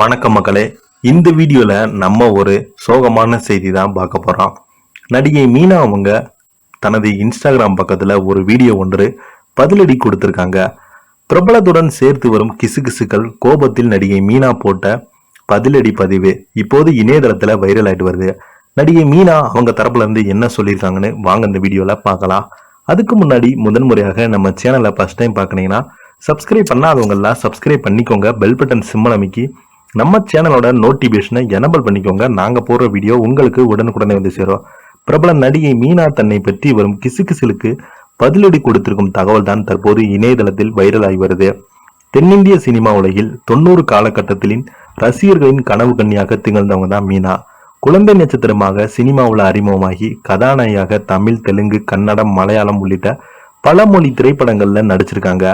வணக்கம் மக்களே. இந்த வீடியோல நம்ம ஒரு சோகமான செய்தி தான் பார்க்க போறோம். நடிகை மீனா அவங்க தனது இன்ஸ்டாகிராம் பக்கத்துல ஒரு வீடியோ ஒன்று பதிலடி கொடுத்திருக்காங்க. பிரபலத்துடன் சேர்த்து வரும் கிசுகிசுக்கள் கோபத்தில் நடிகை மீனா போட்ட பதிலடி பதிவு இப்போது இணையதளத்துல வைரல் ஆயிட்டு வருது. நடிகை மீனா அவங்க தரப்புல இருந்து என்ன சொல்லியிருக்காங்கன்னு வாங்க இந்த வீடியோல பார்க்கலாம். அதுக்கு முன்னாடி முதன்முறையாக நம்ம சேனலை ஃபர்ஸ்ட் டைம் பார்க்கறீங்கன்னா சப்ஸ்கிரைப் பண்ணாதவங்கெல்லாம் சப்ஸ்கிரைப் பண்ணிக்கோங்க. பெல் பட்டன் சிம்மல் அமைக்கி நம்ம சேனலோட நோட்டிபிகேஷனை எனபிள் பண்ணிக்கோங்க. நாங்க போடுற வீடியோ உங்களுக்கு உடனுக்குடனே வந்து சேரும். பிரபல நடிகை மீனா தன்னை பற்றி வரும் கிசுகிசுகளுக்கு பதிலடி கொடுத்திருக்கும் தகவல் தான் தற்போது இணையதளத்தில் வைரல் ஆகி வருது. தென்னிந்திய சினிமா உலகில் 90 காலகட்டத்திலின் ரசிகர்களின் கனவு கன்னியாக திகழ்ந்தவங்க தான் மீனா. குழந்தை நட்சத்திரமாக சினிமாவில் அறிமுகமாகி கதாநாயகியாக தமிழ், தெலுங்கு, கன்னடம், மலையாளம் உள்ளிட்ட பல மொழி திரைப்படங்கள்ல நடிச்சிருக்காங்க.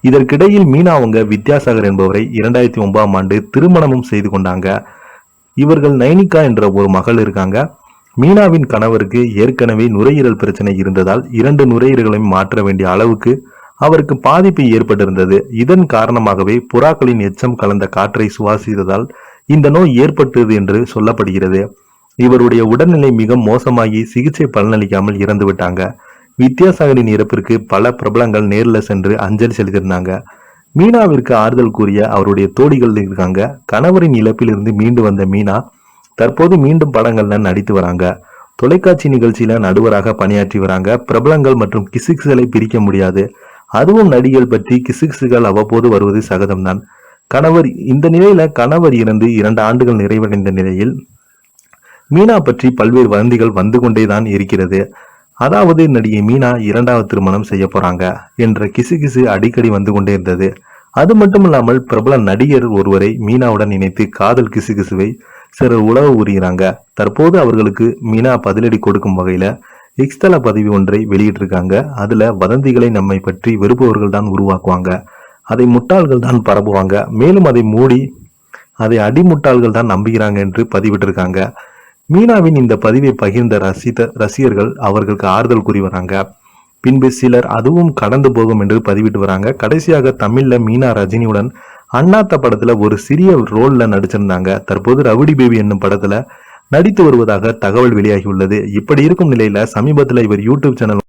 இதற்கிடையில் மீனா அவங்க வித்யாசாகர் என்பவரை 2009ஆம் ஆண்டு திருமணமும் செய்து கொண்டாங்க. இவர்கள் நைனிகா என்ற ஒரு மகள் இருக்காங்க. மீனாவின் கணவருக்கு ஏற்கனவே நுரையீரல் பிரச்சனை இருந்ததால் 2 நுரையீரல்களையும் மாற்ற வேண்டிய அளவுக்கு அவருக்கு பாதிப்பு ஏற்பட்டிருந்தது. இதன் காரணமாகவே புறாக்களின் எச்சம் கலந்த காற்றை சுவாசித்ததால் இந்த நோய் ஏற்பட்டது என்று சொல்லப்படுகிறது. இவருடைய உடல்நிலை மிக மோசமாகி சிகிச்சை பலனளிக்காமல் இறந்து விட்டாங்க. வித்யாசாகரின் இறப்பிற்கு பல பிரபலங்கள் நேரில் சென்று அஞ்சலி செலுத்தியிருந்தாங்க. மீனாவிற்கு ஆறுதல் கூறிய அவருடைய தோழிகள் இருக்காங்க. கணவரின் இழப்பிலிருந்து மீண்டு வந்த மீனா தற்போது மீண்டும் படங்கள்ல நடித்து வராங்க. தொலைக்காட்சி நிகழ்ச்சியில நடுவராக பணியாற்றி வராங்க. பிரபலங்கள் மற்றும் கிசுகிசுகளை பிரிக்க முடியாது. அதுவும் நடிகர்கள் பற்றி கிசுகிசுகள் அவ்வப்போது வருவது சகஜம்தான். இந்த நிலையில கணவர் இறந்து 2 ஆண்டுகள் நிறைவடைந்த நிலையில் மீனா பற்றி பல்வேறு வதந்திகள் வந்து கொண்டேதான் இருக்கிறது. அதாவது நடிகை மீனா 2வது திருமணம் செய்ய போறாங்க என்ற கிசுகிசு அடிக்கடி வந்து கொண்டே இருந்தது. அது மட்டுமில்லாமல் பிரபல நடிகர் ஒருவரை மீனாவுடன் இணைத்து காதல் கிசுகிசுவை சிலர் உளவு ஊறுகிறாங்க. தற்போது அவர்களுக்கு மீனா பதிலடி கொடுக்கும் வகையில எக்ஸ்தல பதிவு ஒன்றை வெளியிட்டிருக்காங்க. அதுல வதந்திகளை நம்மை பற்றி வெறுப்பவர்கள் தான் உருவாக்குவாங்க, அதை முட்டாள்கள் தான் பரப்புவாங்க, மேலும் அதை அடிமுட்டாள்கள் தான் நம்புகிறாங்க என்று பதிவிட்டிருக்காங்க. மீனாவின் இந்த பதிவை பகிர்ந்த ரசிகர்கள் அவர்களுக்கு ஆறுதல் கூறி வராங்க. பின்பு சிலர் அதுவும் கடந்து போகும் என்று பதிவிட்டு வராங்க. கடைசியாக தமிழ்ல மீனா ரஜினியுடன் அண்ணாத்த படத்துல ஒரு சிறிய ரோல்ல நடிச்சிருந்தாங்க. தற்போது ரவுடி பேபி என்னும் படத்துல நடித்து வருவதாக தகவல் வெளியாகி உள்ளது. இப்படி இருக்கும் நிலையில சமீபத்துல இவர் யூடியூப் சேனல்